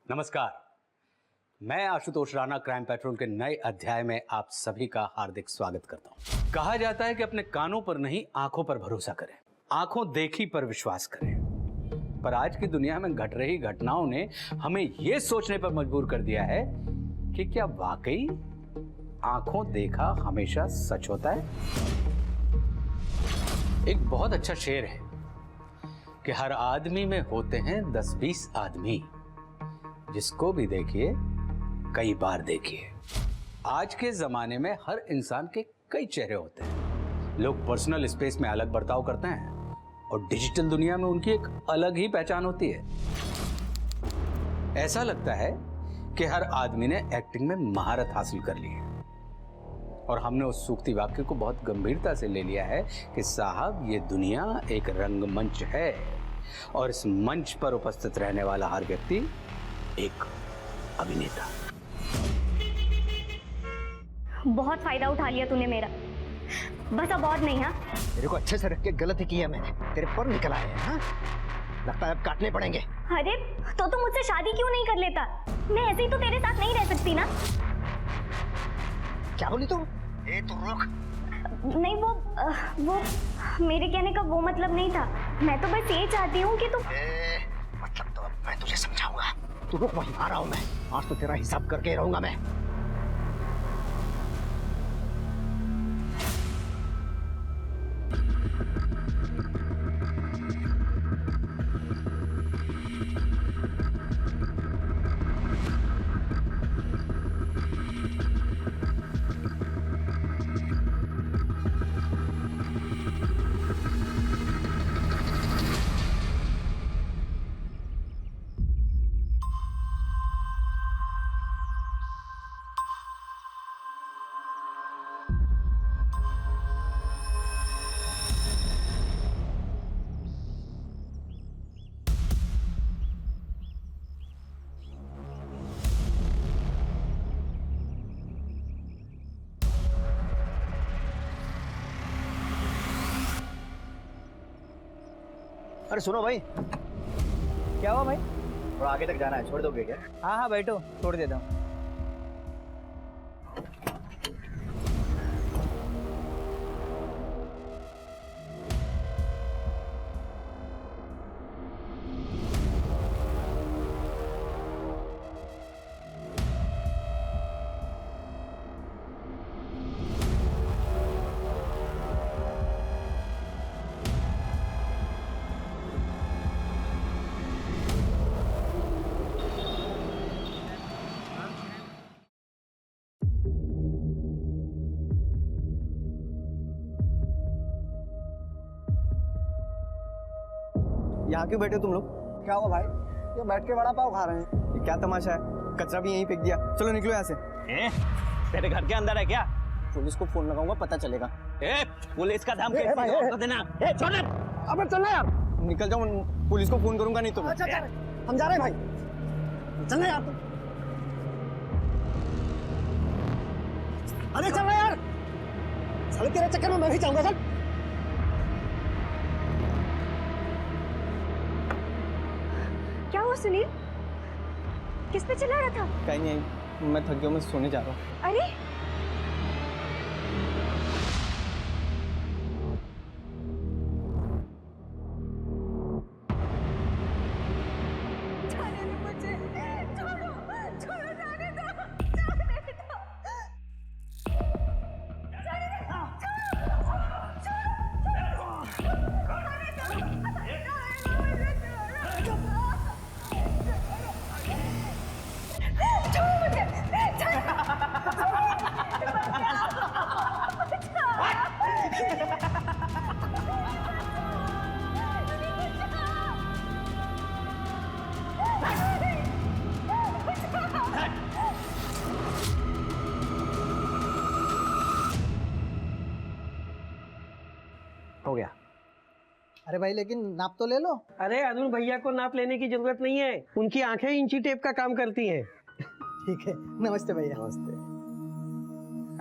नमस्कार, मैं Ashutosh Rana crime petrol के नए अध्याय में आप सभी का हार्दिक स्वागत करता हूं। कहा जाता है कि अपने कानों पर नहीं आंखों पर भरोसा करें, आंखों देखी पर विश्वास करें। पर आज की दुनिया में घट रही घटनाओं ने हमें यह सोचने पर मजबूर कर दिया है कि क्या वाकई आंखों देखा हमेशा सच होता है। एक बहुत अच्छा शेर है कि हर आदमी में होते हैं 10-20 आदमी, जिसको भी देखिए कई बार देखिए। आज के जमाने में हर इंसान के कई चेहरे होते हैं। लोग पर्सनल स्पेस में अलग बर्ताव करते हैं और डिजिटल दुनिया में उनकी एक अलग ही पहचान होती है। ऐसा लगता है कि हर आदमी ने एक्टिंग में महारत हासिल कर ली है और हमने उस सूक्ति वाक्य को बहुत गंभीरता से ले लिया है कि साहब ये दुनिया एक रंगमंच है और इस मंच पर उपस्थित रहने वाला हर व्यक्ति एक अभिनेता। बहुत फायदा उठा लिया तूने मेरा, बस अब और नहीं। हाँ, तेरे को अच्छे से रख के गलती की है मैंने, तेरे पर निकल आए हैं। हाँ? लगता है अब काटने पड़ेंगे। अरे तो तुम मुझसे शादी क्यों नहीं कर लेता? मैं ऐसे ही तो तेरे साथ नहीं रह सकती ना। क्या बोली तुम? ए तू रुक। नहीं वो मेरे कहने का वो मतलब नहीं था। मैं तो बस ये चाहती हूँ कि तुम मतलब तो अब मैं तुझे समझाऊंगा। तू रुक, वहीं आ रहा हूं मैं। आज तो तेरा हिसाब करके रहूंगा मैं। अरे सुनो भाई। क्या हुआ भाई? थोड़ा आगे तक जाना है, छोड़ दोगे क्या? हाँ हाँ बैठो, छोड़ देता हूँ। यहाँ क्यों बैठे हो तुम लोग? क्या हुआ भाई? ये बैठ के वड़ा पाव खा रहे हैं। ये क्या तमाशा है? कचरा भी यहीं फेंक दिया। चलो निकलो यहाँ से। तेरे घर के अंदर है क्या? पुलिस को फोन लगाऊंगा, पता चलेगा। पुलिस का धमकी देना। छोड़ दे। अबे चलना यार। निकल जाओ, पुलिस को फोन करूंगा नहीं तो। अच्छा हम जा रहे हैं भाई। चलना यार। अरे चलना यार। साले तेरे चक्कर में मैं भी जाऊंगा। चल। क्या हुआ सुनील? किस पे चिल्ला रहा था? कहीं नहीं, मैं थक गया, मैं सोने जा रहा हूँ। अरे हो गया। अरे भाई लेकिन नाप तो ले लो। अरे अरुण भैया को नाप लेने की जरूरत नहीं है, उनकी आंखें इंची टेप का काम करती हैं। ठीक है, नमस्ते भैया। नमस्ते।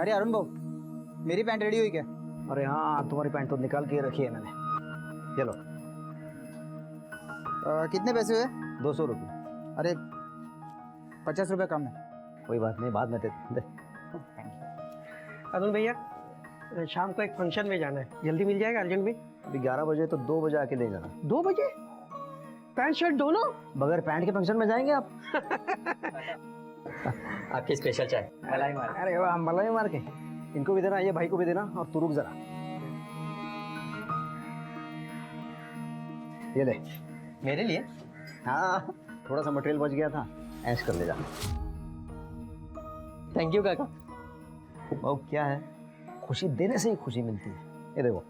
अरे अरुण भाऊ, मेरी पैंट रेडी हुई क्या? अरे हाँ, तुम्हारी पैंट तो निकाल के रखी है मैंने। ये लो। कितने पैसे हुए? 200 रुपये। अरे 50 रुपये कम है। कोई बात नहीं, बाद में दे। अरुण भैया, शाम को एक फंक्शन में जाना है, जल्दी मिल जाएगा अर्जेंट में? अभी 11 बजे तो 2 बजे आके ले जाना। 2 बजे? पैंट शर्ट दोनों? बगैर पैंट के फंक्शन में जाएंगे आप? आपकी स्पेशल चाय मलाई मार। अरे वाह, मलाई मार के। इनको भी देना, ये भाई को भी देना, और तू रुक जरा। ये ले। मेरे लिए? हाँ, थोड़ा सा मटेरियल बच गया था, ऐश कर ले जा। थैंक यू काका। वो क्या है, खुशी देने से ही खुशी मिलती है। ये देखो।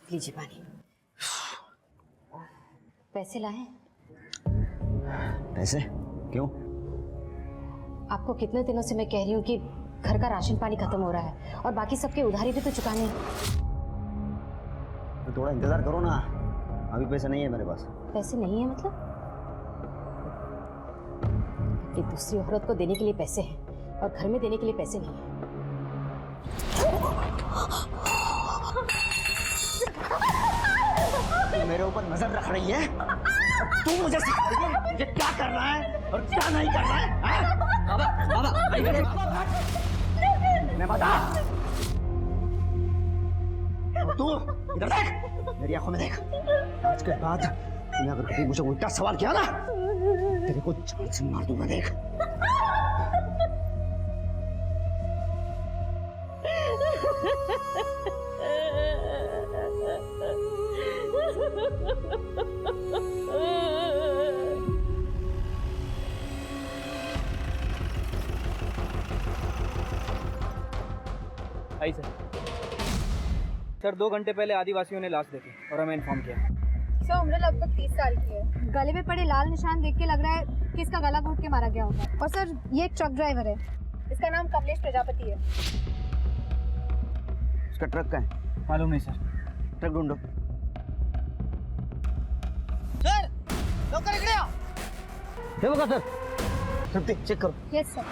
लीजिए पानी। पैसे लाए? पैसे? क्यों? आपको कितने दिनों से मैं कह रही हूँ कि घर का राशन पानी खत्म हो रहा है और बाकी सबके उधारी भी तो चुकाने हैं। तो थोड़ा इंतजार करो ना, अभी पैसे नहीं है मेरे पास। पैसे नहीं है मतलब? कि दूसरी औरत को देने के लिए पैसे हैं और घर में देने के लिए पैसे नहीं है। मेरे ऊपर नजर रख रही है? तू मुझे सिखा रही है मुझे क्या करना है और क्या नहीं करना है? बाबा, मैं बता। तू इधर देख, मेरी आंखों में देख। आज के बाद तूने अगर कभी मुझे उल्टा सवाल किया ना, तेरे को जान से मार दूंगा। देख। आई सर 2 घंटे पहले आदिवासियों ने लाश देखी और हमें इन्फॉर्म किया। सर उम्र लगभग 30 साल की है। गले में पड़े लाल निशान देख के लग रहा है कि इसका गला घोट के मारा गया होगा। और सर ये एक ट्रक ड्राइवर है, इसका नाम कमलेश प्रजापति है। उसका ट्रक का है? मालूम नहीं सर। ट्रक ढूंढो। सर लोकर इकडे आओ। हे बघा सर, तृप्ति चेक करो। Yes sir.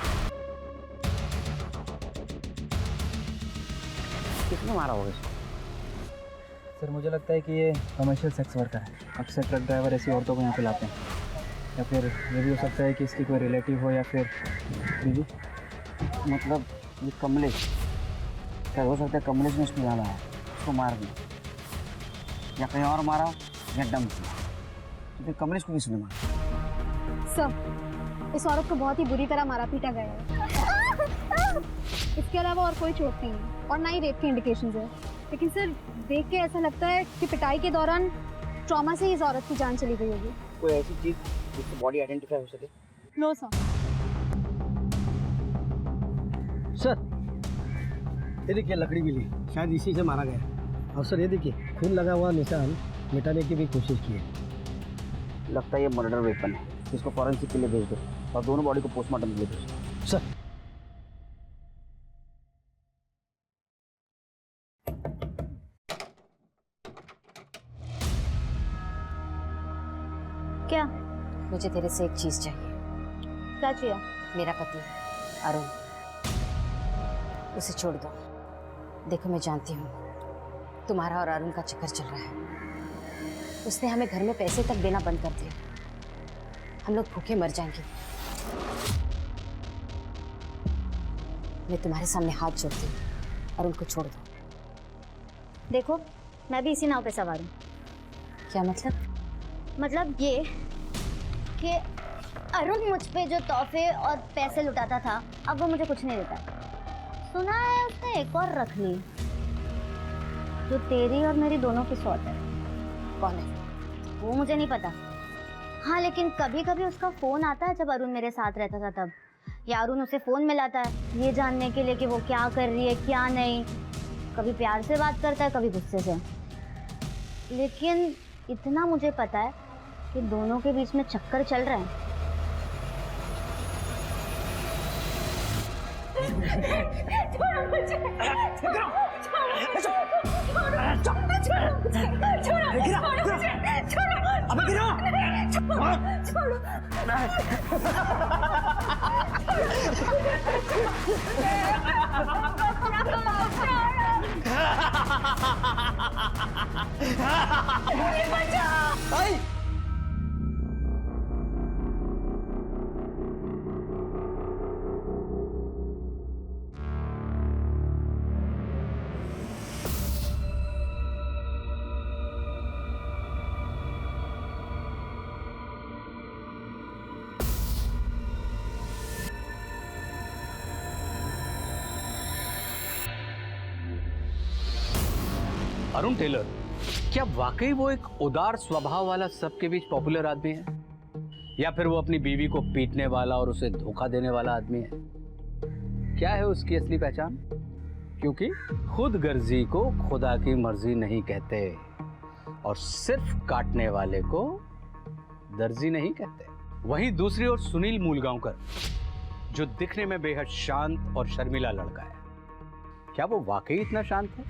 किसने मारा होगा इसको? सर मुझे लगता है कि ये कमर्शियल सेक्स वर्कर है। अक्सर ट्रक ड्राइवर ऐसी औरतों को यहाँ पे लाते हैं, या फिर ये भी हो सकता है कि इसकी कोई रिलेटिव हो या फिर बीवी। मतलब ये कमलेश, क्या हो सकता है कमलेश ने उसको यहाँ लाया, उसको मार दिया, या कहीं और मारा या डंप किया। तो फिर कमलेश को किसने मारा? सर इस औरत को बहुत ही बुरी तरह मारा पीटा गया है। इसके अलावा और कोई चोट नहीं है और ना ही रेप की इंडिकेशंस है। लेकिन सर देख के ऐसा लगता है कि पिटाई के दौरान ट्रॉमा से ही इस औरत की जान चली गई होगी। कोई ऐसी चीज जिससे बॉडी आइडेंटिफाई हो सके? No sir. सर ये देखिए लकड़ी मिली, शायद इसी से मारा गया। और सर ये देखिए खून लगा हुआ निशान मिटाने की भी कोशिश की है। लगता है ये मर्डर वेपन है। इसको फॉरेंसिक के लिए भेज दो और दोनों बॉडी को पोस्टमार्टम के लिए भेज दो। सर क्या? मुझे तेरे से एक चीज चाहिए। क्या चाहिए? मेरा पति अरुण, उसे छोड़ दो। देखो मैं जानती हूँ तुम्हारा और अरुण का चक्कर चल रहा है। उसने हमें घर में पैसे तक देना बंद कर दिया। हम लोग भूखे मर जाएंगे। मैं तुम्हारे सामने हाथ जोड़ती हूँ, अरुण को छोड़ दो। देखो मैं भी इसी नाव पे सवार हूँ। क्या मतलब? मतलब ये कि अरुण मुझ पे जो तोहफे और पैसे लुटाता था, अब वो मुझे कुछ नहीं देता। सुना है उसने एक और रख ली जो तेरी और मेरी दोनों की सौत है। कौन है? वो मुझे नहीं पता। हाँ लेकिन कभी कभी उसका फ़ोन आता है जब अरुण मेरे साथ रहता था तब, या अरुण उसे फ़ोन मिलाता है ये जानने के लिए कि वो क्या कर रही है क्या नहीं। कभी प्यार से बात करता है, कभी गुस्से से। लेकिन इतना मुझे पता है कि दोनों के बीच में चक्कर चल रहा है। अरुण टेलर, क्या वाकई वो एक उदार स्वभाव वाला सबके बीच पॉपुलर आदमी है, या फिर वो अपनी बीवी को पीटने वाला और उसे धोखा देने वाला आदमी है? क्या है उसकी असली पहचान? क्योंकि खुद गर्जी को खुदा की मर्जी नहीं कहते और सिर्फ काटने वाले को दर्जी नहीं कहते। वहीं दूसरी ओर सुनील मूलगांवकर, जो दिखने में बेहद शांत और शर्मीला लड़का है, क्या वो वाकई इतना शांत है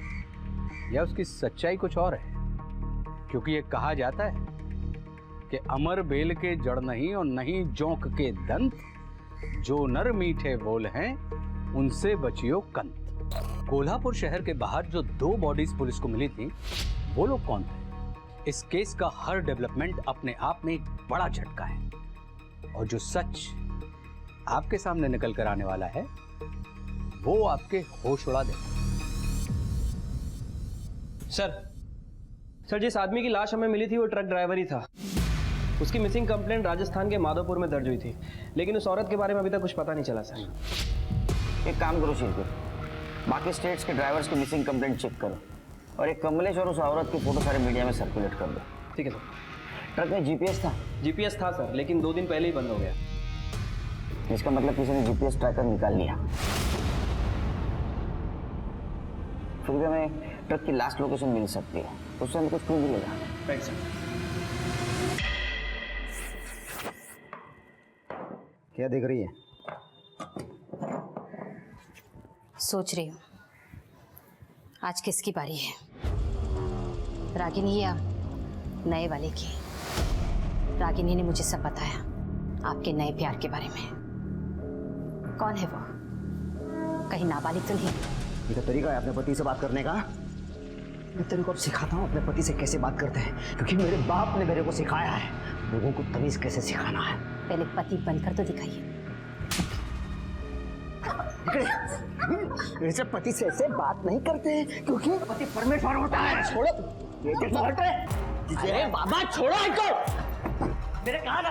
या उसकी सच्चाई कुछ और है? क्योंकि ये कहा जाता है कि अमर बेल के जड़ नहीं और नहीं जोंक के दंत, जो नर मीठे बोल हैं उनसे बचियो कंत। कोल्हापुर शहर के बाहर जो 2 बॉडीज पुलिस को मिली थी, वो लोग कौन थे? इस केस का हर डेवलपमेंट अपने आप में एक बड़ा झटका है और जो सच आपके सामने निकल कर आने वाला है वो आपके होश उड़ा देगा। सर जिस आदमी की लाश हमें मिली थी वो ट्रक ड्राइवर ही था। उसकी मिसिंग कंप्लेंट राजस्थान के माधोपुर में दर्ज हुई थी, लेकिन उस औरत के बारे में अभी तक कुछ पता नहीं चला सर। एक काम करो शिरकुर, बाकी स्टेट्स के ड्राइवर्स की मिसिंग कंप्लेंट चेक करो और एक कमलेश और उस औरत की फोटो सारे मीडिया में सर्कुलेट कर दो। ठीक है सर। ट्रक में जीपीएस था? जीपीएस था सर, लेकिन 2 दिन पहले ही बंद हो गया। इसका मतलब किसी ने जीपीएस ट्रैकर निकाल लिया। फिर भी हमें ट्रक की लास्ट लोकेशन मिल सकती है, उससे हमें कुछ क्लू मिलेगा। Right sir. क्या देख रही है? सोच रही हूँ आज किसकी बारी है, रागिनी या नए वाले की। रागिनी ने मुझे सब बताया आपके नए प्यार के बारे में। कौन है वो? कहीं नाबालिग तो नहीं? ये तो तरीका है अपने पति से बात करने का। मैं तेरे को अब सिखाता हूँ अपने पति से कैसे बात करते हैं, क्योंकि मेरे बाप ने मेरे को सिखाया है लोगों को तमीज कैसे सिखाना है। पहले पति बनकर तो दिखाइए। ऐसे पति से ऐसे बात नहीं करते हैं, क्योंकि पति परमेश्वर होता है। छोड़ो ये देखो, हट रहे। अरे बाबा छोड़ो इनको, मेरे कहा ना।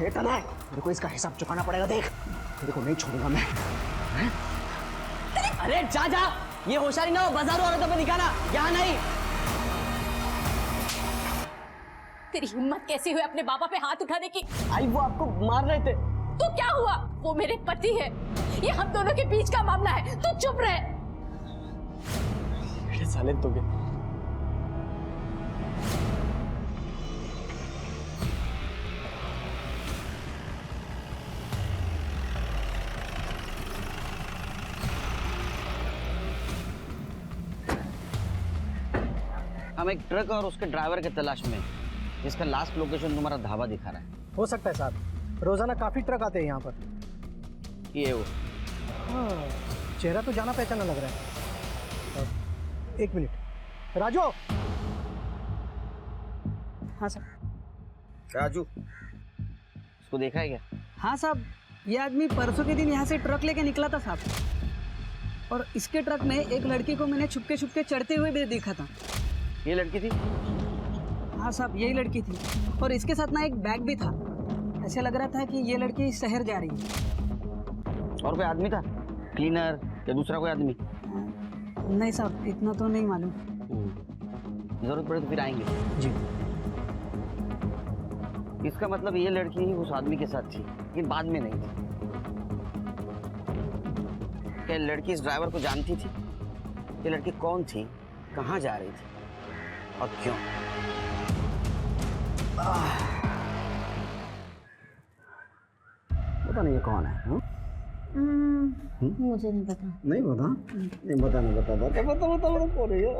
ये तना है, मेरे को इसका हिसाब चुकाना पड़ेगा। देख तेरे को नहीं छोड़ूंगा मैं। अरे जा जा, ये होशियारी ना हो बाजारू औरतों पे दिखाना, यहाँ नहीं। तेरी हिम्मत कैसी हुई अपने बाबा पे हाथ उठाने की? आई वो आपको मार रहे थे। तो क्या हुआ? वो मेरे पति है, ये हम दोनों के बीच का मामला है, तू चुप रहे। साले तो गए। हम एक ट्रक और उसके ड्राइवर के तलाश में, जिसका लास्ट लोकेशन तुम्हारा ढाबा दिखा रहा है। हो सकता है साहब, रोजाना काफी ट्रक आते हैं यहाँ पर। ये वो हाँ, चेहरा तो जाना पहचाना लग रहा है। एक मिनट, राजू। हाँ सर। राजू, उसको देखा है क्या? हाँ साहब, ये आदमी परसों के दिन यहाँ से ट्रक लेके निकला था साहब, और इसके ट्रक में एक लड़की को मैंने छुपके छुपके चढ़ते हुए भी देखा था। ये लड़की थी? हाँ साहब, यही लड़की थी, और इसके साथ ना एक बैग भी था। ऐसे लग रहा था कि ये लड़की शहर जा रही है। और कोई आदमी था, क्लीनर या दूसरा कोई आदमी? नहीं साहब, इतना तो नहीं मालूम। जरूरत पड़े तो फिर आएंगे जी। इसका मतलब ये लड़की ही उस आदमी के साथ थी, लेकिन बाद में नहीं थी। क्या लड़की इस ड्राइवर को जानती थी? ये लड़की कौन थी, कहाँ जा रही थी और क्यों? पता नहीं ये कौन है। मुझे नहीं पता। नहीं पता? नहीं बता, नहीं बता, बता बता बता बता कौन है ये?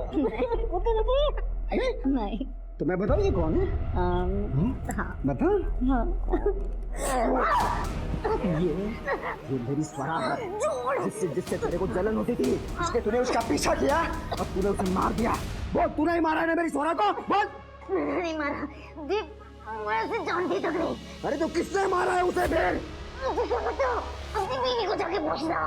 बता बता। नहीं। तो मैं बताऊँ ये कौन है? बता। ये मेरी स्वरा है, जिससे तेरे को जलन होती थी, इसलिए तूने उसका पीछा किया और तूने उसे मार दिया। बोल, तूने ही मारा है ना मेरी स्वरा को? बोल। मैंने नहीं मारा दीप, मैं उसे जानती तक नहीं। अरे तो किसने मारा है उसे फिर? मुझे क्या पता, अपनी बीवी को जाके पूछना।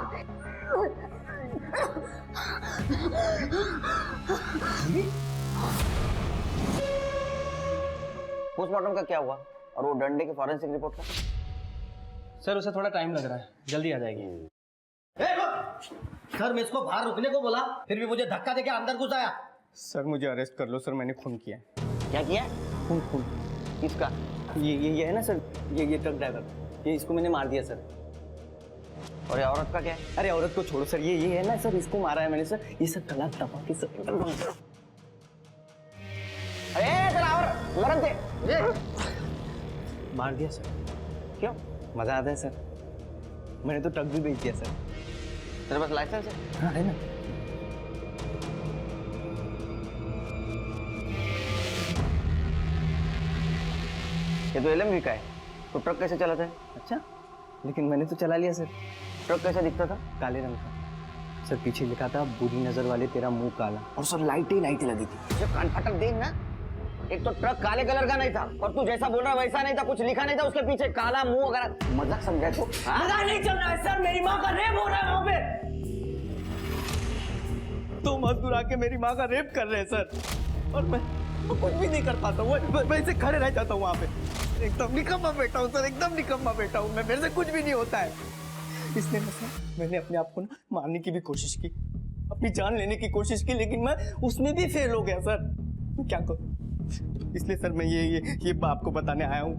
पोस्टमार्टम का क्या हुआ और वो डंडे की फॉरेंसिक रिपोर्ट का? सर उसे थोड़ा टाइम लग रहा है, जल्दी आ जाएगी। सर, मैं इसको बाहर रुकने को बोला, फिर भी मुझे धक्का देके अंदर घुस आया। सर मुझे अरेस्ट कर लो सर, मैंने खून किया है। क्या किया? खून। किसका? ये है ना सर, ये ट्रक ड्राइवर, ये इसको मैंने मार दिया सर। और ये औरत का क्या है? अरे औरत को छोड़ो सर, ये है ना सर, इसको मारा है मैंने सर। ये सब तलाक दबा के सर। अरे तेरा और मरन थे। मार दिया सर। क्यों? मजा आता है सर, मैंने तो ट्रक भी बेच दिया सर। तेरे पास लाइसेंस है? हाँ है ना। ये तो LMV का है, तो ट्रक कैसे चलाता है? अच्छा, लेकिन मैंने तो चला लिया सर। ट्रक कैसे दिखता था? काले रंग का सर, पीछे लिखा था बुरी नजर वाले तेरा मुंह काला। और सर लाइटें लगी थी। जब कान फटक देख ना, एक तो ट्रक काले कलर का नहीं था और तू जैसा बोल रहा वैसा नहीं था, कुछ लिखा नहीं था उसके पीछे, काला मुंह वगैरह। मजाक समझा तू? मजाक नहीं चल रहा है सर, मेरी माँ का रेप हो रहा है वहाँ पे। तो मजदूर आके मेरी माँ का रेप कर रहे हैं सर, और मैं कुछ भी नहीं कर पाता हूँ, मैं ऐसे खड़े रह जाता हूँ वहाँ पे। एकदम निकम्मा बैठा हूँ सर, एकदम निकम्मा बैठा हूँ मैं, मेरे से कुछ भी नहीं होता है। इसलिए मैंने अपने आप को ना मारने की भी कोशिश की, अपनी जान लेने की कोशिश की, लेकिन मैं उसमें भी फेल हो गया सर। मैं क्या करूँ? इसलिए सर मैं ये आपको बताने आया हूँ।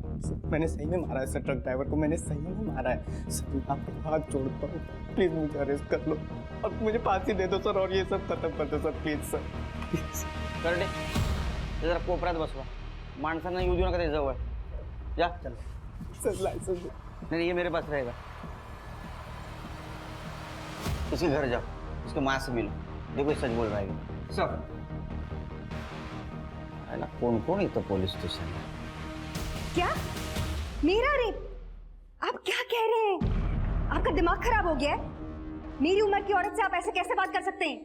मैंने सही में मारा है सर, ट्रक ड्राइवर को मैंने सही में मारा है सर। आपको हाथ जोड़ता हूँ, प्लीज मुझे अरेस्ट कर लो और मुझे फांसी दे दो सर, और ये सब खत्म कर दो सर, प्लीज सर। कर दे जरा कोपऱ्यात बसवा, माणसांना येऊ देऊ नका त्याच्या जवळ। जा चल सर लाइसेंस दे। नहीं, ये मेरे पास रहेगा। इसके घर जाओ, उसके माँ से मिलो, देखो ये सच बोल रहा है सर। है ना, कौन कौन है तो पुलिस स्टेशन में। क्या? मेरा रेप? आप क्या कह रहे हैं? आपका दिमाग खराब हो गया है? मेरी उम्र की औरत से आप ऐसे कैसे बात कर सकते हैं?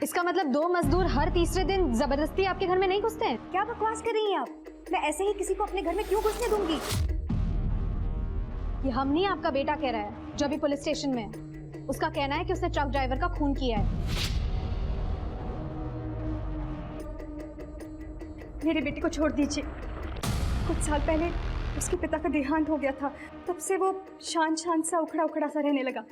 इसका मतलब 2 मजदूर हर तीसरे दिन जबरदस्ती आपके घर में नहीं घुसते हैं? क्या बकवास कर रही हैं आप? मैं ऐसे ही किसी को अपने घर में क्यों घुसने दूंगी? ये हम नहीं, आपका बेटा कह रहा है जो अभी पुलिस स्टेशन में है। उसका कहना है कि उसने ट्रक ड्राइवर का खून किया है। मेरे बेटे को छोड़ दीजिए। कुछ साल पहले उसके पिता का देहांत हो गया था, तब से वो शांत सा उखड़ा सा रहने लगा।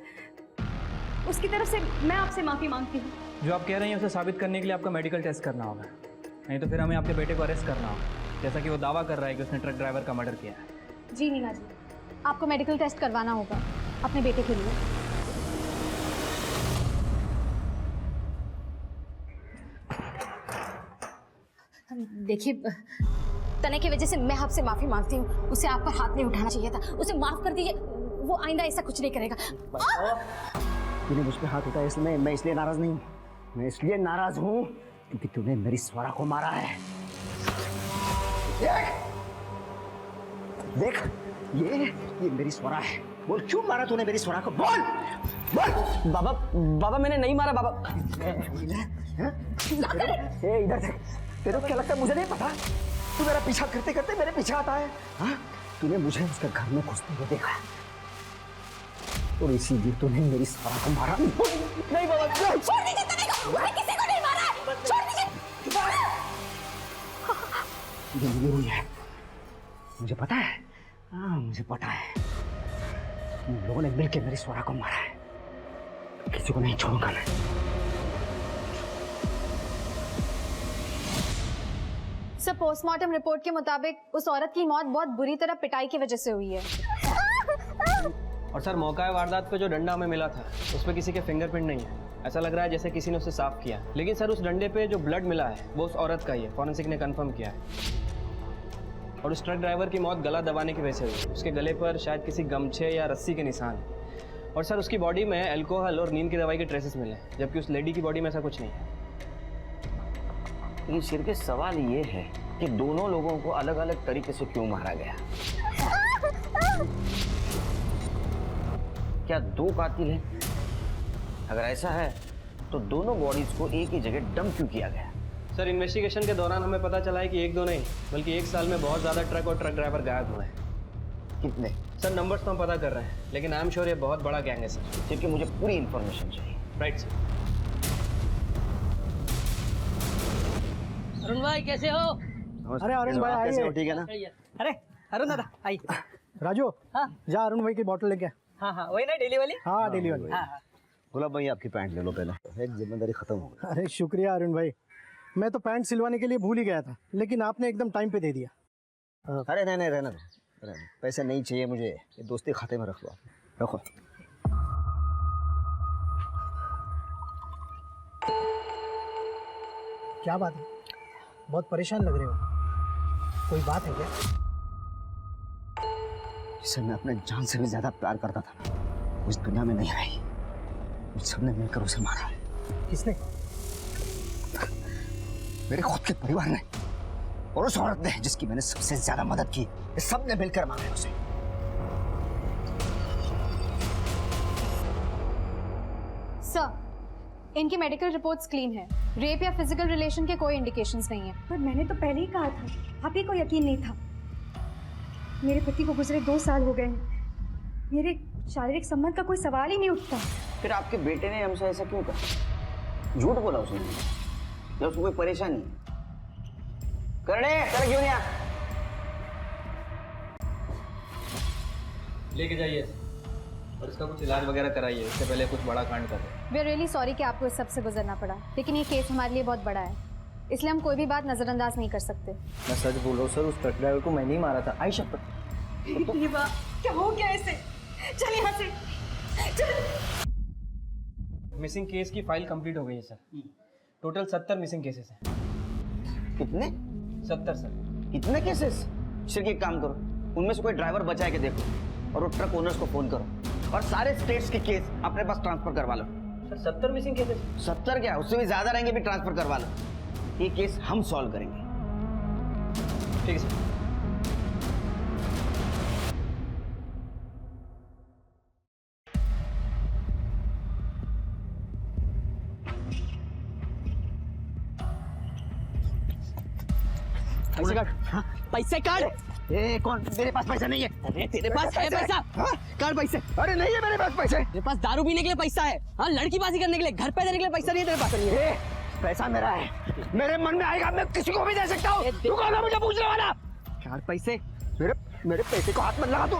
उसकी तरफ से मैं आपसे माफी मांगती हूँ। जो आप कह रहे हैं उसे साबित करने के लिए आपका मेडिकल टेस्ट करना होगा, नहीं तो फिर हमें आपके बेटे को अरेस्ट करना होगा, जैसा कि वो दावा कर रहा है कि उसने ट्रक ड्राइवर का मर्डर किया है। जी नीना जी, आपको मेडिकल टेस्ट करवाना होगा अपने बेटे के लिए। देखिए, तने की वजह से मैं आपसे माफी मांगती हूँ। उसे आप पर हाथ नहीं उठाना चाहिए था, उसे माफ कर दीजिए। वो आइंदा ऐसा कुछ नहीं करेगा। तूने मुझ पे हाथ उठाया इसलिए मैं इसलिए नाराज नहीं हूँ, मैं इसलिए नाराज हूँ क्योंकि तूने मेरी स्वरा को मारा है। देख ये मेरी स्वरा है। बोल, क्यों मारा तूने मेरी स्वरा को? बोल बोल। बाबा मैंने नहीं मारा बाबा। इधर देख, तेरे को क्या लगता है मुझे नहीं पता? तू मेरा पीछा करते करते मेरे पीछे आता है। हाँ, तूने मुझे उसके घर में घुसते हुए देखा और इसीलिए तूने मेरी स्वरा को मारा। नहीं बाबा, छोड़ दीजिए तने को, मैं किसी को नहीं मारा। छोड़ दीजिए। ये मिली हुई है, मुझे पता है। हाँ, मुझे पता है। तुम लोगों ने मिलकर मेरी स्वरा को मारा है, किसी को नहीं छोड़ूंगा मैं। सर, पोस्टमार्टम रिपोर्ट के मुताबिक उस औरत की मौत बहुत बुरी तरह पिटाई की वजह से हुई है। और सर, मौका वारदात पे जो डंडा हमें मिला था उस पर किसी के फिंगरप्रिंट नहीं है। ऐसा लग रहा है जैसे किसी ने उसे साफ किया, लेकिन सर उस डंडे पे जो ब्लड मिला है वो उस औरत का ही है, फॉरेंसिक ने कंफर्म किया है। और उस ट्रक ड्राइवर की मौत गला दबाने की वजह से हुई। उसके गले पर शायद किसी गमछे या रस्सी के निशान हैं। और सर उसकी बॉडी में अल्कोहल और नींद की दवाई के ट्रेसेस मिले, जबकि उस लेडी की बॉडी में ऐसा कुछ नहीं है। लेकिन सिर के सवाल ये है कि दोनों लोगों को अलग अलग तरीके से क्यों मारा गया। क्या दो कातिल हैं? अगर ऐसा है तो दोनों बॉडीज को एक ही जगह डंप क्यों किया गया? सर इन्वेस्टिगेशन के दौरान हमें पता चला है कि एक दो नहीं बल्कि एक साल में बहुत ज़्यादा ट्रक और ट्रक ड्राइवर गायब हुए हैं। कितने? सर नंबर्स तो हम पता कर रहे हैं लेकिन आई एम श्योर ये बहुत बड़ा गैंग है सर। क्योंकि मुझे पूरी इन्फॉर्मेशन चाहिए। Right sir. अरुण भाई कैसे हो? अरे अरुण भाई कैसे हो? आइए। ठीक है ना? अरे अरुण दादा आइए। राजू हाँ जा अरुण भाई की बोतल लेके आ। हाँ हाँ वही ना डेली वाली। हाँ डेली वाली। हाँ हाँ गुलाब भाई आपकी पैंट ले लो पहले, एक जिम्मेदारी खत्म हो गई। अरे शुक्रिया अरुण भाई, मैं तो पैंट सिलवाने के लिए भूल ही गया था, लेकिन आपने एकदम टाइम पे दे दिया। अरे नहीं नहीं रहना दो, पैसे नहीं चाहिए मुझे, ये दोस्ती खाते में रख लो, रखो। क्या बात है, बहुत परेशान लग रहे हो, कोई बात है क्या? जिसे मैं अपने जान से भी ज्यादा प्यार करता था वो इस दुनिया में नहीं रही। उन सबने मिलकर उसे मारा। किसने? मेरे खुद के परिवार ने और उस औरत ने जिसकी मैंने सबसे ज्यादा मदद की, ये सबने मिलकर मारा उसे। सर इनकी मेडिकल रिपोर्ट्स क्लीन है, रेप या फिजिकल रिलेशन के कोई इंडिकेशंस नहीं है। पर मैंने तो पहले ही कहा था, आप ही को यकीन नहीं था। मेरे पति को गुजरे 2 साल हो गए हैं, मेरे शारीरिक संबंध का कोई सवाल ही नहीं उठता। फिर आपके बेटे ने हमसे ऐसा क्यों कहा? झूठ बोला उसने या उसको कोई परेशानी? करने चल क्यों नहीं आ? लेके जाइए और इसका कुछ इलाज वगैरह कराइए, इससे पहले कुछ बड़ा कांड कर दे। वी आर रियली सॉरी कि आपको इस सब से गुजरना पड़ा, लेकिन ये केस हमारे लिए बहुत बड़ा है, इसलिए हम कोई भी बात नजरअंदाज नहीं कर सकते। मैं सच बोल रहा हूँ सर, उस ट्रक ड्राइवर को मैंने ही मारा था। आई शपथ। क्या हो गया इसे? चल यहाँ से चल। मिसिंग केस की फाइल कंप्लीट हो गई है सर। टोटल 70 मिसिंग केसेस हैं। कितने? 70 सर। इतने केसेस? सिर्फ एक काम करो, उनमें से कोई ड्राइवर बचा के देखो और वो ट्रक ओनर्स को फोन करो और सारे स्टेट्स के केस अपने पास ट्रांसफर करवा लो। Sir 70 missing cases? 70 क्या, उससे भी ज्यादा रहेंगे, भी ट्रांसफर करवा लो। ये केस हम सॉल्व करेंगे। ठीक है सर। पैसे काट। पैसे काट। ए कौन? मेरे पास पैसा नहीं है। अरे तेरे पास है पैसा? काट पैसे। अरे नहीं है मेरे पास पैसे। तेरे पास दारू पीने के लिए पैसा है, हाँ लड़कीबाजी करने के लिए, घर पे देने के लिए पैसा नहीं है तेरे पास। ए, पैसा मेरा है, मेरे मन में आएगा मैं किसी को भी दे सकता हूँ। तू कौन है मुझे पूछने वाला? काट पैसे। मेरे पैसे को हाथ मत लगा तू।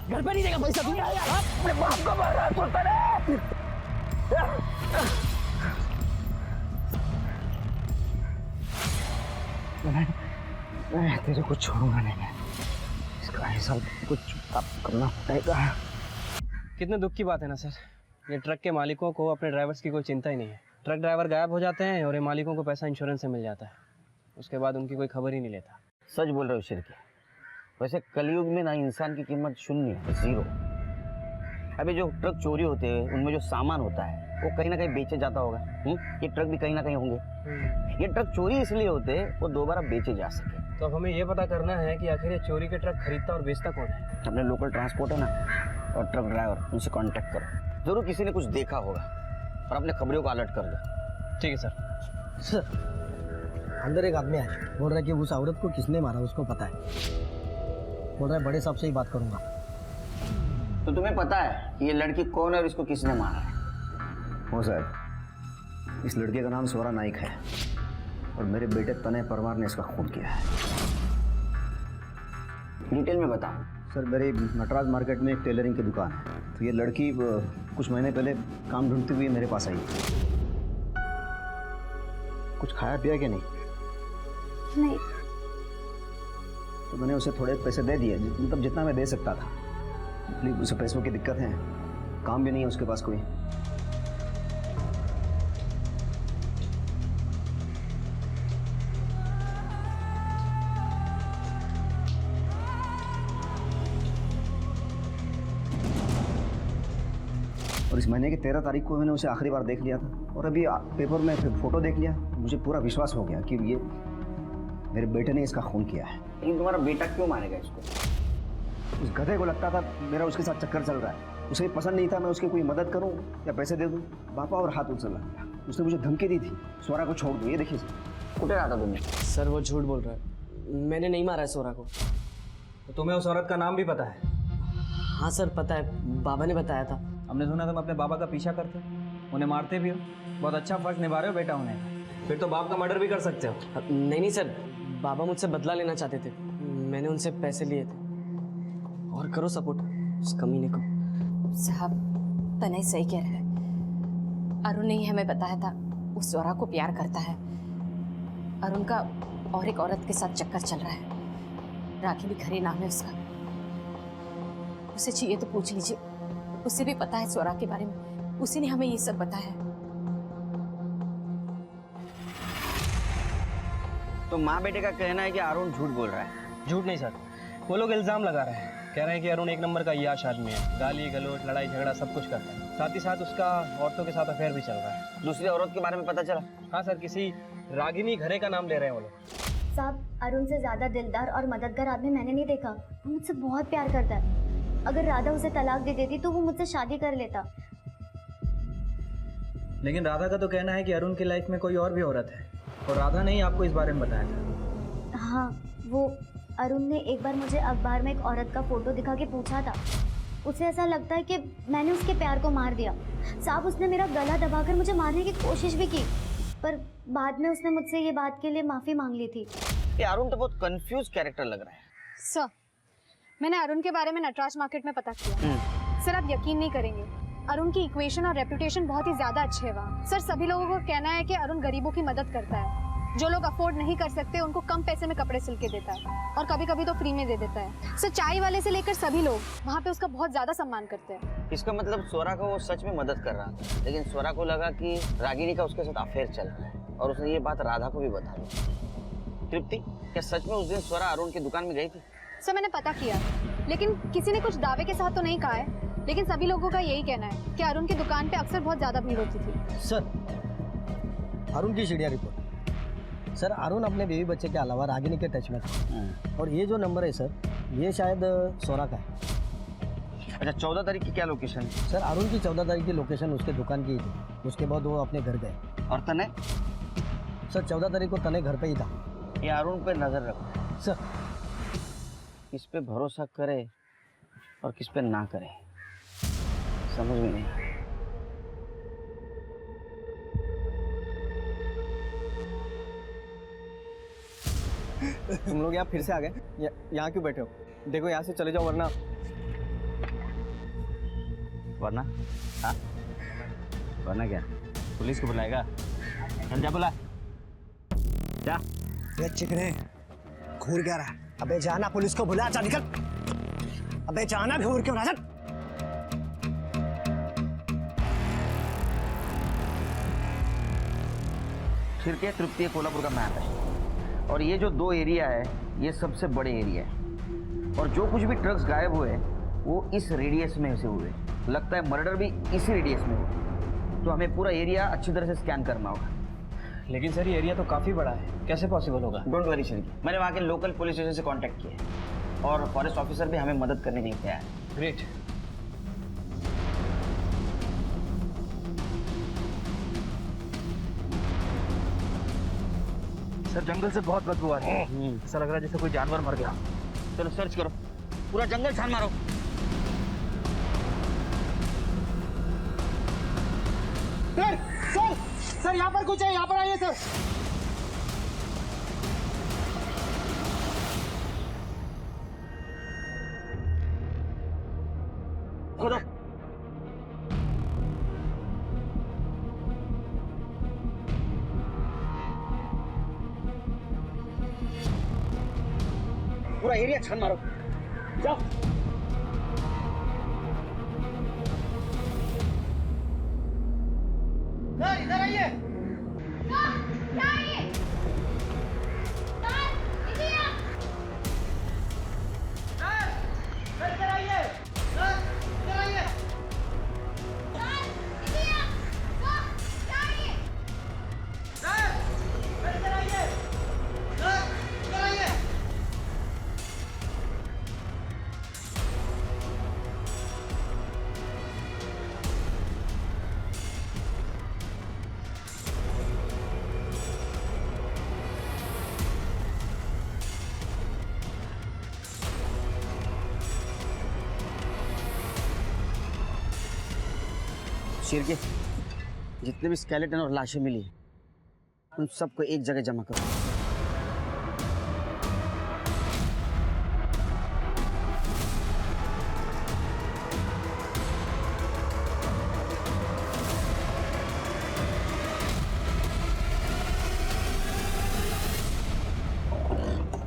घर पे नहीं देगा पैसा तू? अपने बाप को मार रहा है मैं तेरे को छोड़ूंगा नहीं। मैं इसका हिसाब कुछ करना पड़ेगा। कितने दुख की बात है ना सर, ये ट्रक के मालिकों को अपने ड्राइवर्स की कोई चिंता ही नहीं है। ट्रक ड्राइवर गायब हो जाते हैं और ये मालिकों को पैसा इंश्योरेंस से मिल जाता है, उसके बाद उनकी कोई खबर ही नहीं लेता। सच बोल रहे हो शिरकी। वैसे कलयुग में ना इंसान की कीमत शून्य है, 0। अभी जो ट्रक चोरी होते हैं उनमें जो सामान होता है वो कहीं ना कहीं बेचे जाता होगा। ये ट्रक भी कहीं ना कहीं होंगे। ये ट्रक चोरी इसलिए होते हैं वो दोबारा बेचे जा सके। तो अब हमें ये पता करना है कि आखिर ये चोरी के ट्रक खरीदता और बेचता कौन है। अपने लोकल ट्रांसपोर्ट है ना और ट्रक ड्राइवर, उनसे कांटेक्ट करो, जरूर किसी ने कुछ देखा होगा और अपने खबरों को अलर्ट कर दो। ठीक है सर। सर अंदर एक आदमी आया, बोल रहा है कि उस औरत को किसने मारा उसको पता है। बोल रहा है बड़े साहब से ही बात करूंगा। तो तुम्हें पता है कि ये लड़की कौन है और इसको किसने मारा है? हो सर, इस लड़के का नाम स्वरा नाइक है और मेरे बेटे तनय परमार ने इसका खून किया है। डिटेल में बताओ। सर मेरी नटराज मार्केट में एक टेलरिंग की दुकान है, तो ये लड़की कुछ महीने पहले काम ढूंढते हुए मेरे पास आई। कुछ खाया पिया कि नहीं? नहीं। तो मैंने उसे थोड़े पैसे दे दिए, मतलब जितना मैं दे सकता था। प्लीज, उसे पैसों की दिक्कत है, काम भी नहीं है उसके पास कोई। और इस महीने की 13 तारीख को मैंने उसे आखिरी बार देख लिया था, और अभी पेपर में फिर फोटो देख लिया, मुझे पूरा विश्वास हो गया कि ये मेरे बेटे ने इसका खून किया है। लेकिन तुम्हारा बेटा क्यों मारेगा इसको? उस गधे को लगता था मेरा उसके साथ चक्कर चल रहा है, उसे पसंद नहीं था मैं उसकी कोई मदद करूं या पैसे दे दूं। पापा और हाथ उछल रहा था, उसने मुझे धमकी दी थी स्वरा को छोड़ दो। ये देखिए सर, कुटे रहा था तुमने। सर वो झूठ बोल रहा है, मैंने नहीं मारा है स्वरा को। तो तुम्हें उस औरत का नाम भी पता है? हाँ सर पता है, बाबा ने बताया था। हमने सुना तुम अपने बाबा का पीछा करते हो, उन्हें मारते भी हो। बहुत अच्छा फर्ज निभा रहे हो बेटा होने का। फिर तो बाप का मर्डर भी कर सकते हो। नहीं सर, बाबा मुझसे बदला लेना चाहते थे, मैंने उनसे पैसे लिए थे। और करो सपोर्ट उस कमीने को। साहब तनय सही कह रहा है, अरुण ने ही हमें बताया था वो स्वरा को प्यार करता है। अरुण का और एक औरत के साथ चक्कर चल रहा है, रागिनी खरे नाम है उसका। उसे चाहिए तो पूछ लीजिए, उसे भी पता है स्वरा के बारे में, उसी ने हमें ये सब बताया है। तो माँ बेटे का कहना है कि अरुण झूठ बोल रहा है। झूठ नहीं सर, वो लोग इल्जाम लगा रहे हैं, कह रहे हैं कि अरुण एक नंबर का याश आदमी है, गाली गलौज लड़ाई झगड़ा सब कुछ करता है। साथ ही साथ उसका औरतों के साथ अफेयर भी चल रहा है। दूसरी औरत के बारे में पता चला? हाँ सर, किसी रागिनी घरे का नाम ले रहे हैं वो लोग। साहब अरुण से ज्यादा दिलदार और मददगार आदमी मैंने नहीं देखा। वो मुझसे बहुत प्यार करता है। अगर राधा उसे तलाक दे देती तो वो मुझसे शादी कर लेता। लेकिन राधा का तो कहना है कि अरुण की लाइफ में कोई और भी औरत है, और राधा ने ही आपको इस बारे में बताया था। हाँ, वो अरुण ने एक बार मुझे अखबार में एक औरत का फोटो दिखा के पूछा था। उसे ऐसा लगता है कि मैंने उसके प्यार को मार दिया। साहब उसने मेरा गला दबाकर मुझे मारने की कोशिश भी की, पर बाद में उसने मुझसे ये बात के लिए माफ़ी मांग ली थी। ये अरुण तो बहुत कंफ्यूज कैरेक्टर लग रहा है। सर मैंने अरुण के बारे में नटराज मार्केट में पता किया। सर आप यकीन नहीं करेंगे, अरुण की इक्वेशन और रेपुटेशन बहुत ही ज़्यादा अच्छे है वहाँ। सर सभी लोगों को कहना है कि अरुण गरीबों की मदद करता है, जो लोग अफोर्ड नहीं कर सकते उनको कम पैसे में कपड़े सिल के देता है, और कभी कभी तो फ्री में दे देता है। सर चाय वाले से लेकर सभी लोग वहाँ पे उसका बहुत ज़्यादा सम्मान करते हैं। इसका मतलब स्वरा को वो सच में मदद कर रहा था, लेकिन स्वरा को लगा कि रागिनी का उसके साथ अफेयर चल रहा है, और उसने ये बात राधा को भी बता दी। तृप्ति, क्या सच में उस दिन स्वरा अरुण की दुकान में गई थी? सर मैंने पता किया, लेकिन किसी ने कुछ दावे के साथ तो नहीं कहा है, लेकिन सभी लोगों का यही कहना है कि अरुण की दुकान पे अक्सर बहुत ज़्यादा भीड़ होती थी। सर अरुण की सीढ़िया रिपोर्ट। सर अरुण अपने बीवी बच्चे के अलावा रागिनी के टच में था, और ये जो नंबर है सर ये शायद स्वरा का है। अच्छा, 14 तारीख की क्या लोकेशन है? सर अरुण की 14 तारीख की लोकेशन उसके दुकान की ही थी, उसके बाद वो अपने घर गए। और तने? सर 14 तारीख को तने घर पे ही था। ये अरुण पे नजर रखो सर। किस पे भरोसा करे और किस पे ना करे समझ में नहीं। तुम लोग यहाँ फिर से आ गए? यहाँ क्यों बैठे हो? देखो यहाँ से चले जाओ वरना। वरना? हाँ, वरना क्या? पुलिस को बुलाएगा? चल जा, बुला जा। ये चिकने घूर क्या रहा? अबे जाना, पुलिस को बुला। जा निकल। अबे जाना, घूर क्यों रहा? शिरके तृप्ति कोल्हापुर का मैप है, और ये जो 2 एरिया है ये सबसे बड़े एरिया है, और जो कुछ भी ट्रक्स गायब हुए वो इस रेडियस में से हुए। लगता है मर्डर भी इसी रेडियस में हुआ, तो हमें पूरा एरिया अच्छी तरह से स्कैन करना होगा। लेकिन सर ये एरिया तो काफ़ी बड़ा है, कैसे पॉसिबल होगा? डोंट वरी शिरके, मैंने वहाँ के लोकल पुलिस स्टेशन से कांटेक्ट किया है, और फॉरेस्ट ऑफिसर भी हमें मदद करने के लिए तैयार है। ग्रेट। सर जंगल से बहुत बदबू आ रही है, ऐसा लग रहा है जैसे कोई जानवर मर गया। चलो सर्च करो, पूरा जंगल छान मारो। सर यहाँ पर कुछ है, यहाँ पर आइए सर। खोदो। पूरा एरिया छान मारो, जाओ। सर इधर आइए। शेर के जितने भी स्केलेटन और लाशें मिली उन सबको एक जगह जमा करो।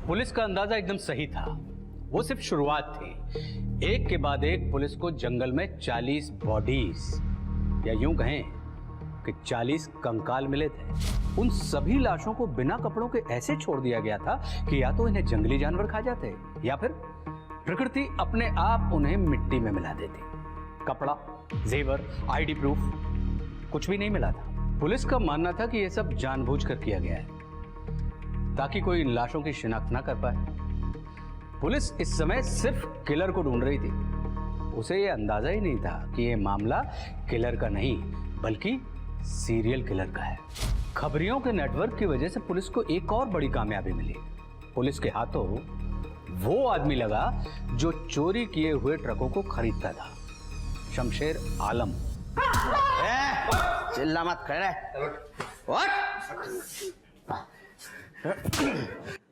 पुलिस का अंदाजा एकदम सही था। वो सिर्फ शुरुआत थी। एक के बाद एक पुलिस को जंगल में 40 बॉडीज या यूं कहें कि 40 कंकाल मिले थे। उन सभी लाशों को बिना कपड़ों के ऐसे छोड़ दिया गया था कि या तो इन्हें जंगली जानवर खा जाते या फिर प्रकृति अपने आप उन्हें मिट्टी में मिला देती। कपड़ा, जेवर, आईडी प्रूफ कुछ भी नहीं मिला था। पुलिस का मानना था कि यह सब जानबूझकर किया गया है ताकि कोई इन लाशों की शिनाख्त ना कर पाए। पुलिस इस समय सिर्फ किलर को ढूंढ रही थी। उसे यह अंदाजा ही नहीं था कि यह मामला किलर का नहीं बल्कि सीरियल किलर का है। खबरियों के नेटवर्क की वजह से पुलिस को एक और बड़ी कामयाबी मिली। पुलिस के हाथों वो आदमी लगा जो चोरी किए हुए ट्रकों को खरीदता था, शमशेर आलम। चिल्ला मत, खड़ा रह।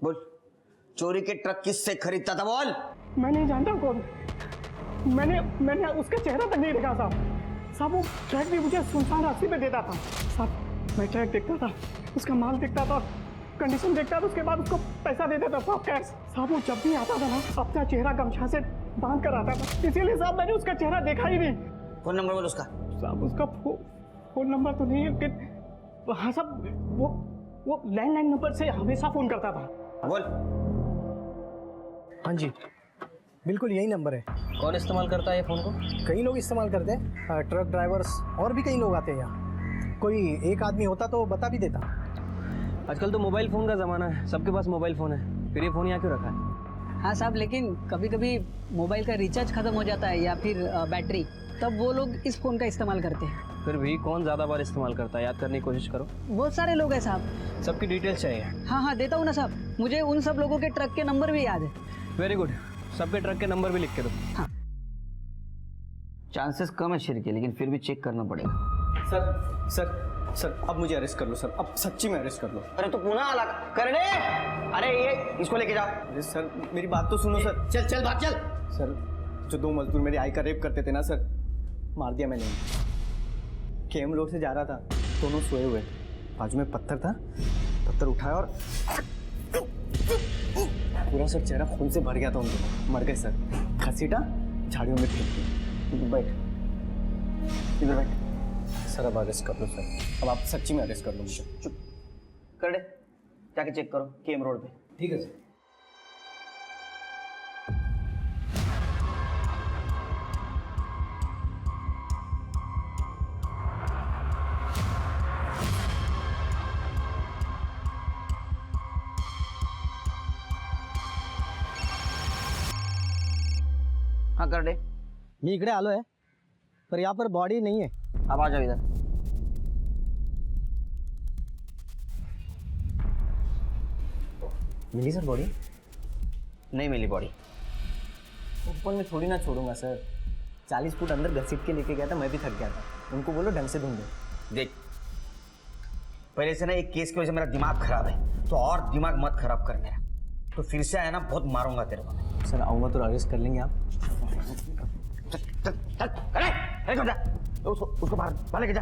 बोल, चोरी के ट्रक किससे खरीदता था? बोल। मैं नहीं जानता कौन। मैंने उसका चेहरा तक नहीं देखा साहब। वो ट्रक भी मुझे सुनसान रास्ते में देता था साहब। मैं ट्रक देखता था, उसका माल देखता था, कंडीशन देखता था, उसके बाद उसको पैसा दे देता था कैश। साहब वो जब भी आता था ना अपना चेहरा गमछा से बांध कर आता था, इसीलिए साहब मैंने उसका चेहरा देखा ही नहीं। फोन नंबर बोल उसका। साहब उसका फोन नंबर तो नहीं है। हाँ साहब, वो लैंडलाइन नंबर से हमेशा फोन करता था। बोल। हाँ जी, बिल्कुल यही नंबर है। कौन इस्तेमाल करता है ये फ़ोन को? कई लोग इस्तेमाल करते हैं, ट्रक ड्राइवर्स और भी कई लोग आते हैं यहाँ। कोई एक आदमी होता तो बता भी देता। आजकल तो मोबाइल फ़ोन का ज़माना है, सबके पास मोबाइल फ़ोन है, फिर ये फ़ोन यहाँ क्यों रखा है? हाँ साहब, लेकिन कभी कभी मोबाइल का रिचार्ज खत्म हो जाता है या फिर बैटरी, तब वो लोग इस फ़ोन का इस्तेमाल करते हैं। फिर भी कौन ज़्यादा बार इस्तेमाल करता है, याद करने की कोशिश करो। बहुत सारे लोग हैं साहब। सबकी डिटेल्स चाहिए। हाँ देता हूँ ना साहब, मुझे उन सब लोगों के ट्रक के नंबर भी याद है। वेरी गुड, सबके ट्रक के नंबर भी लिख के दो। हाँ। चांसेस कम है शेर के, लेकिन फिर भी चेक करना पड़ेगा। सर अब मुझे अरेस्ट कर लो सर, अब सच्ची में अरेस्ट कर लो। अरे तो पुनः अलग कर दे। अरे ये इसको लेके जाओ। अरे सर मेरी बात तो सुनो सर। चल भाग चल। सर जो 2 मजदूर मेरी आई का रेप करते थे ना सर, मार दिया मैंने। केम रोड से जा रहा था, दोनों सोए हुए, बाजू में पत्थर था, पत्थर उठाया और पूरा सर चेहरा खून से भर गया था उनको। मर गए सर। घसीटा, झाड़ियों में फेंक दिया। बैठ इधर बैठ। सर अब अरेस्ट कर लो सर, अब आप सच्ची में अरेस्ट कर लो मुझे। चुप कर दे, जाके चेक करो केम रोड पे। ठीक है सर। हाँ कर दे। मी इकडे आलो है, पर यहाँ पर बॉडी नहीं है। अब आ जाओ इधर। मिली सर बॉडी? नहीं मिली बॉडी। ऊपर में थोड़ी ना छोड़ूंगा सर। 40 फुट अंदर घसीट के लेके गया था, मैं भी थक गया था। उनको बोलो ढंग से ढूंढो। देख, पहले से ना एक केस की वजह से मेरा दिमाग खराब है, तो और दिमाग मत खराब कर मेरा। तो फिर से आया ना बहुत मारूंगा तेरे को। सर आऊंगा तो अरेस्ट कर लेंगे आप। उसको बाहर लेके जा।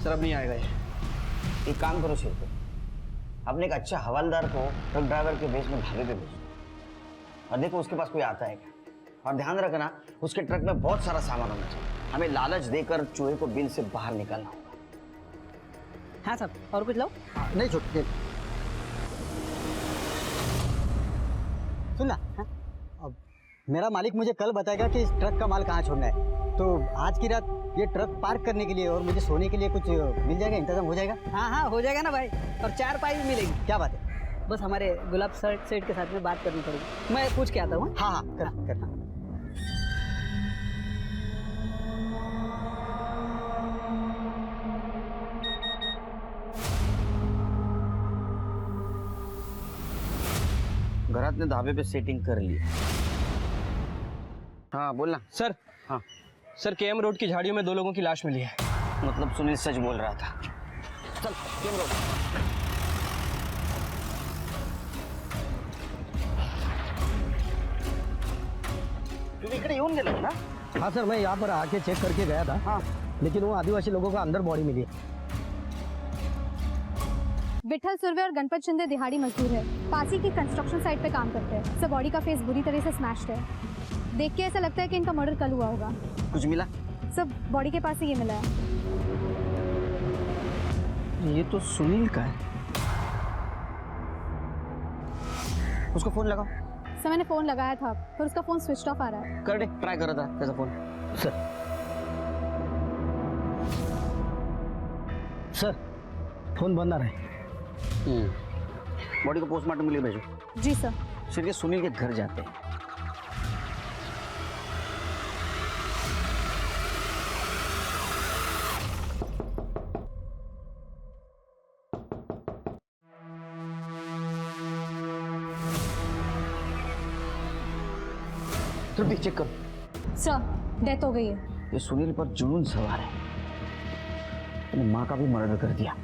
सर अब नहीं आएगा ये। एक काम करो शेर को, अपने एक अच्छा हवलदार को ट्रक ड्राइवर के बेस में ढाबे पे भेजो और देखो उसके पास कोई आता है क्या। और ध्यान रखना उसके ट्रक में बहुत सारा सामान होना चाहिए। हमें लालच देकर चोरी को बिल से बाहर निकालना होगा। हाँ साहब, और कुछ लो? नहीं छोटे। सुन ना, अब मेरा मालिक मुझे कल बताएगा कि इस ट्रक का माल कहाँ छोड़ना है, तो आज की रात ये ट्रक पार्क करने के लिए और मुझे सोने के लिए कुछ मिल जाएगा, इंतजाम हो जाएगा? हाँ हो जाएगा ना भाई, और 4 पाई भी मिलेगी। क्या बात है? बस हमारे गुलाब सेठ के साथ में बात करनी पड़ेगी। मैं पूछ के आता हूँ। हाँ कर। घरात ने धाबे पे सेटिंग कर ली। हाँ बोलना। सर। हाँ सर, केएम रोड की झाड़ियों में 2 लोगों की लाश मिली है। मतलब सुनील सच बोल रहा था। चल केम रोड। तुम्ही इकडे येऊन गेलात ना? हाँ सर, मैं यहाँ पर आके चेक करके गया था। हाँ लेकिन वो आदिवासी लोगों का अंदर बॉडी मिली है। विठल सुरवे और गणपत शिंदे दिहाड़ी मजदूर है, पासी की कंस्ट्रक्शन साइट पे काम करते हैं। सब बॉडी का फेस बुरी तरह से स्मैश्ड है। देख के ऐसा लगता है कि इनका मर्डर कल हुआ होगा। कुछ मिला? सब बॉडी के पास से ये मिला है। ये तो सुनील का है। उसको फोन लगाओ। सर मैंने फोन लगाया था पर उसका फोन स्विच ऑफ आ रहा है। कर दे, ट्राई कर रहा था कैसा फोन। सर फोन बंद आ रहा है। बॉडी को पोस्टमार्टम के लिए भेजो। जी सर। फिर ये सुनील के घर जाते हैं। तृप्ति चेक करो। सर डेथ हो गई है। ये सुनील पर जुनून सवार है। उसने माँ का भी मर्डर कर दिया।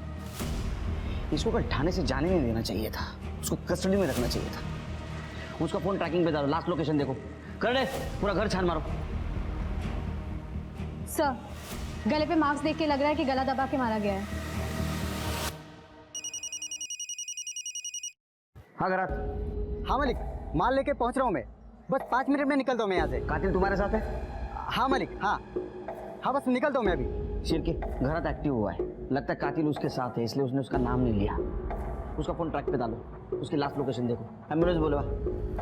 इसको कल थाने से जाने नहीं देना चाहिए था, उसको कस्टडी में रखना चाहिए था। उसका फोन ट्रैकिंग पे डालो, लास्ट लोकेशन देखो। कर दे, पूरा घर छान मारो। सर गले पे मार्क्स देख के लग रहा है कि गला दबा के मारा गया है। हाँ घरात। हाँ मालिक, माल लेके पहुंच रहा हूँ मैं। बस 5 मिनट में निकलता हूँ मैं यहाँ से। कातिल तुम्हारे साथ है? हाँ मालिक, हाँ हाँ बस निकलता हूँ मैं अभी। शिरके घरात एक्टिव हुआ है, लगता है कातिल उसके साथ है, इसलिए उसने उसका नाम नहीं लिया। उसका फोन ट्रैक पे डालो, उसकी लास्ट लोकेशन देखो। एम्बुलेंस बोलवा,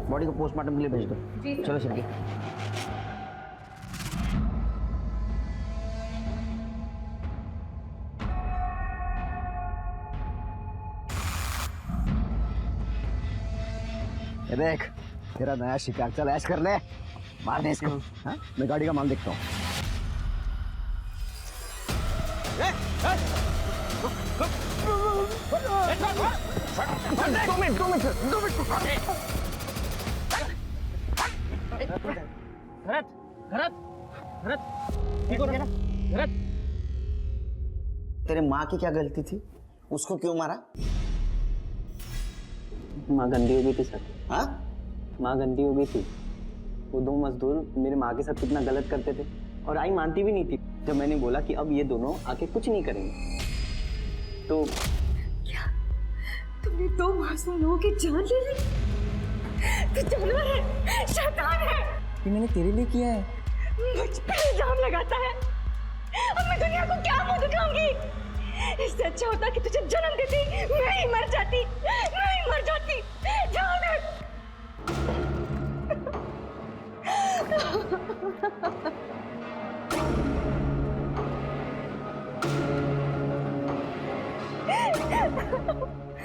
बॉडी को पोस्टमार्टम के लिए भेज दो। चलो शिरके। देख तेरा नया शिकार, चल ऐश कर ले, मार दे इसको। हाँ? मैं गाड़ी का माल देखता हूँ। तेरे माँ की क्या गलती थी? उसको क्यों मारा? माँ गंदी हो गई थी सर। हाँ? माँ गंदी हो गई थी। वो 2 मजदूर मेरे माँ के साथ कितना गलत करते थे और आई मानती भी नहीं थी। जब मैंने बोला कि अब ये दोनों आके कुछ नहीं करेंगे तो क्या तुमने 2 मासूम लोगों की जान ले ली? तू जानवर है, शैतान है। ये मैंने तेरे लिए किया है। मुझ पे इल्जाम लगाता है। अब मैं दुनिया को क्या मुंह दिखाऊंगी? इससे अच्छा होता कि तुझे जन्म देती, मैं ही मर जाती, मैं ही मर जाती। जाओ दे।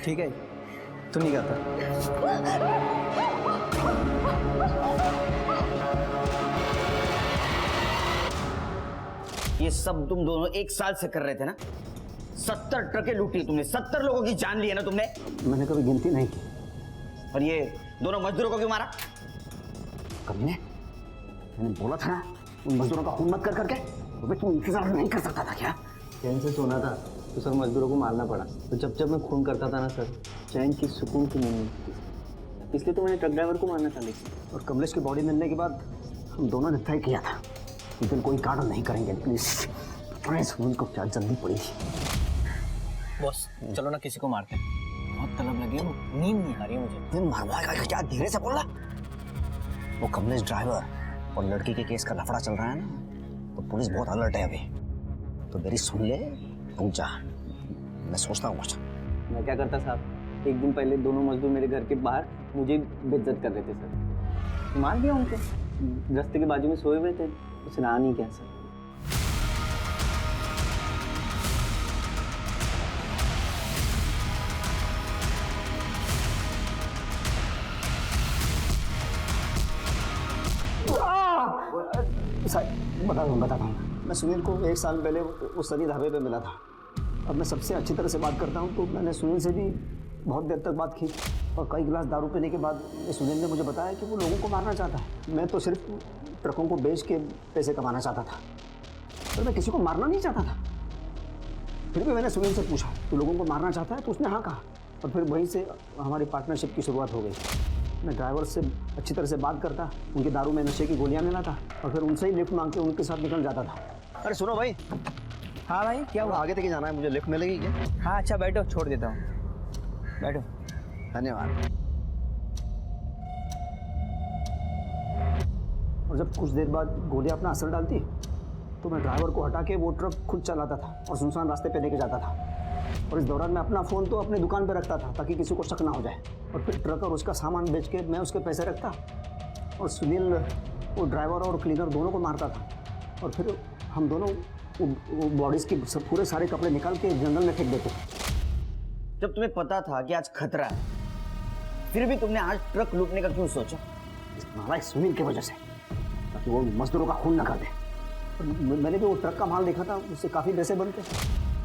ठीक है, तू नहीं गाता। ये सब तुम दोनों 1 साल से कर रहे थे ना? 70 ट्रकें लूटी तुमने, 70 लोगों की जान ली है ना तुमने? मैंने कभी गिनती नहीं की। और ये दोनों मजदूरों को क्यों मारा? कभी ने मैंने बोला था ना उन मजदूरों का खून मत कर करके, तो तू इंतजार नहीं कर सकता था क्या? चैन से सोना था तो सर मजदूरों को मारना पड़ा। तो जब मैं खून करता था ना सर, चैन की सुकून की नींद मिलती, इसलिए तो मैंने ट्रक ड्राइवर को मारना था। लेकिन और कमलेश की बॉडी मिलने के बाद हम दोनों ने तय किया था कि फिर कोई कांड नहीं करेंगे, लेकिन सुनील को क्या जल्दी पड़ी। बॉस चलो ना किसी को मारते हैं, बहुत तलब लगी है, नींद नहीं आ रही है मुझे। तुम मरवाएगा क्या? धीरे से बोलना। वो कमलेश ड्राइवर और लड़की के केस का लफड़ा चल रहा है ना, तो पुलिस बहुत अलर्ट है अभी। तो मेरी सुन ले, रुक जा, मैं सोचता हूँ कुछ। मैं क्या करता साहब, एक दिन पहले दोनों मजदूर मेरे घर के बाहर मुझे बेइज्जत कर रहे थे सर। मार दिया उनको, रास्ते के बाजू में सोए हुए थे, कुछ रहा नहीं क्या सर। बताता हूँ। मैं सुनील को 1 साल पहले उस सनी ढाबे पे मिला था। अब मैं सबसे अच्छी तरह से बात करता हूँ, तो मैंने सुनील से भी बहुत देर तक बात की और कई गिलास दारू पीने के बाद सुनील ने मुझे बताया कि वो लोगों को मारना चाहता है। मैं तो सिर्फ ट्रकों को बेच के पैसे कमाना चाहता था, पर मैं किसी को मारना नहीं चाहता था। फिर भी मैंने सुनील से पूछा, तू लोगों को मारना चाहता है? तो उसने हाँ कहा, और फिर वहीं से हमारी पार्टनरशिप की शुरुआत हो गई। मैं ड्राइवर से अच्छी तरह से बात करता, उनके दारू में नशे की गोलियां मिलाता और फिर उनसे ही लिफ्ट मांग के उनके साथ निकल जाता था। अरे सुनो भाई। हाँ भाई, क्या हुआ? आगे तक ही जाना है, मुझे लिफ्ट मिलेगी क्या? हाँ अच्छा, बैठो, छोड़ देता हूँ, बैठो। धन्यवाद। और जब कुछ देर बाद गोलियां अपना असर डालती तो मैं ड्राइवर को हटा के वो ट्रक खुद चलाता था और सुनसान रास्ते पे लेके जाता था। और इस दौरान मैं अपना फ़ोन तो अपनी दुकान पे रखता था ताकि किसी को शक ना हो जाए। और फिर ट्रक और उसका सामान बेच के मैं उसके पैसे रखता और सुनील वो ड्राइवर और क्लीनर दोनों को मारता था। और फिर हम दोनों वो बॉडीज़ की पूरे सारे कपड़े निकाल के जंगल में फेंक देते। जब तुम्हें पता था कि आज खतरा है, फिर भी तुमने आज ट्रक लूटने का क्यों सोचा? इस नालायक सुनील की वजह से, ताकि वो मजदूरों का खून न कर दे। मैंने भी वो ट्रक का माल देखा था, उससे काफ़ी पैसे बनते,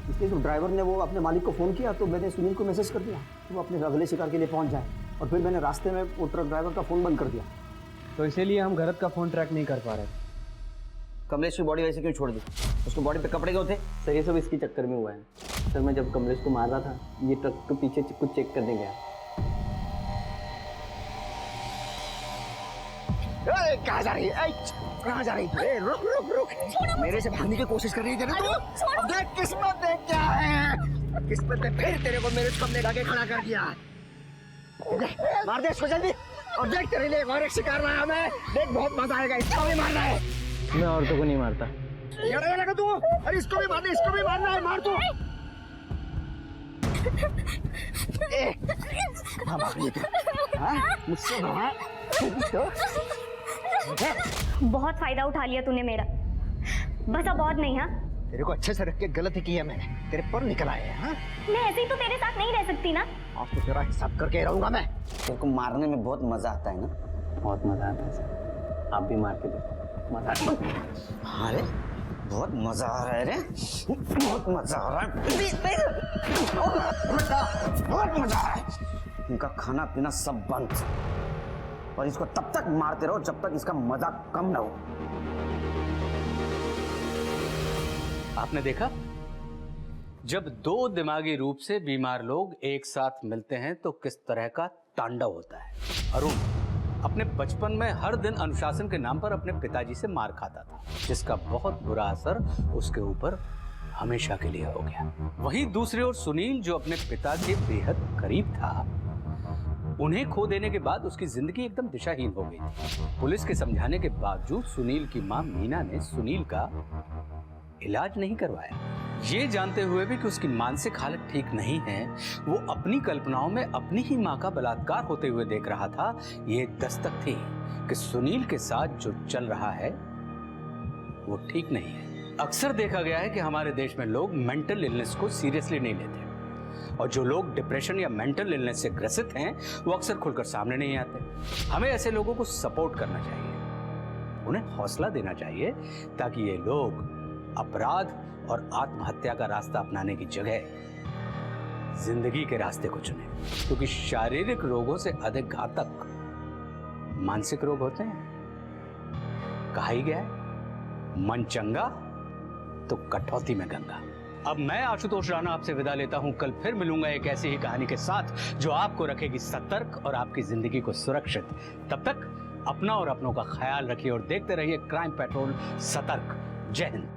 इसलिए तो ड्राइवर ने वो अपने मालिक को फ़ोन किया तो मैंने सुनील को मैसेज कर दिया कि वो अपने अगले शिकार के लिए पहुंच जाए। और फिर मैंने रास्ते में वो ट्रक ड्राइवर का फ़ोन बंद कर दिया। तो इसीलिए हम घरत का फ़ोन ट्रैक नहीं कर पा रहे। कमलेश की बॉडी वैसे क्यों छोड़ दी? उसको बॉडी पे कपड़े क्यों थे? सर ये सब इसके चक्कर में हुआ है। सर मैं जब कमलेश को मार रहा था, ये ट्रक के पीछे कुछ चेक करने गया। कहाँ जा रही है? कहाँ जा रही है? रुक रुक रुक, मेरे से भागने की कोशिश कर रही है तू? अब देख किस्मत देख क्या है। किस्मत ने फिर तेरे को मेरे सामने लाके खड़ा कर दिया। मार दे इसको जल्दी, और देख तेरे लिए और एक शिकार लाया मैं। देख बहुत मजा आएगा, इसको भी मारना है। मैं औरतों को नहीं मारता। लगा तू? अरे इसको भी मारना, इसको भी मारना है, मार तू। मुझसे बहुत फायदा उठा लिया तूने मेरा, बस अब और नहीं। हाँ, तेरे को अच्छे से रख के गलती की है मैंने, तेरे पर निकल आए हैं। हाँ, मैं ऐसे ही तो तेरे साथ नहीं रह सकती ना। अब तो तेरा हिसाब करके रहूंगा मैं। तेरे को मारने में बहुत मजा आता है ना? बहुत मजा आता है सर, आप भी मार के देखो, मजा आता है। अरे बहुत मजा आ रहा है रे, बहुत मजा आ रहा है, बहुत मजा आ रहा है। इनका खाना पीना सब बंद, और इसको तब तक मारते रहो जब तक इसका मजा कम ना हो। आपने देखा, जब दो दिमागी रूप से बीमार लोग एक साथ मिलते हैं तो किस तरह का तांडव होता है। अरुण अपने बचपन में हर दिन अनुशासन के नाम पर अपने पिताजी से मार खाता था, जिसका बहुत बुरा असर उसके ऊपर हमेशा के लिए हो गया। वहीं दूसरी ओर सुनील, जो अपने पिता के बेहद करीब था, उन्हें खो देने के बाद उसकी जिंदगी एकदम दिशाहीन हो गई थी। पुलिस के समझाने के बावजूद सुनील की मां मीना ने सुनील का इलाज नहीं करवाया। ये जानते हुए भी कि उसकी मानसिक हालत ठीक नहीं है, वो अपनी कल्पनाओं में अपनी ही मां का बलात्कार होते हुए देख रहा था। ये दस्तक थी कि सुनील के साथ जो चल रहा है वो ठीक नहीं है। अक्सर देखा गया है कि हमारे देश में लोग मेंटल इलनेस को सीरियसली नहीं लेते, और जो लोग डिप्रेशन या मेंटल इलनेस से ग्रसित हैं वो अक्सर खुलकर सामने नहीं आते। हमें ऐसे लोगों को सपोर्ट करना चाहिए, उन्हें हौसला देना चाहिए, ताकि ये लोग अपराध और आत्महत्या का रास्ता अपनाने की जगह जिंदगी के रास्ते को चुने, क्योंकि शारीरिक रोगों से अधिक घातक मानसिक रोग होते हैं। कहा ही गया है, मन चंगा तो कटौती में गंगा। अब मैं आशुतोष राणा आपसे विदा लेता हूं। कल फिर मिलूंगा एक ऐसी ही कहानी के साथ जो आपको रखेगी सतर्क और आपकी जिंदगी को सुरक्षित। तब तक अपना और अपनों का ख्याल रखिए और देखते रहिए क्राइम पेट्रोल सतर्क। जय हिंद।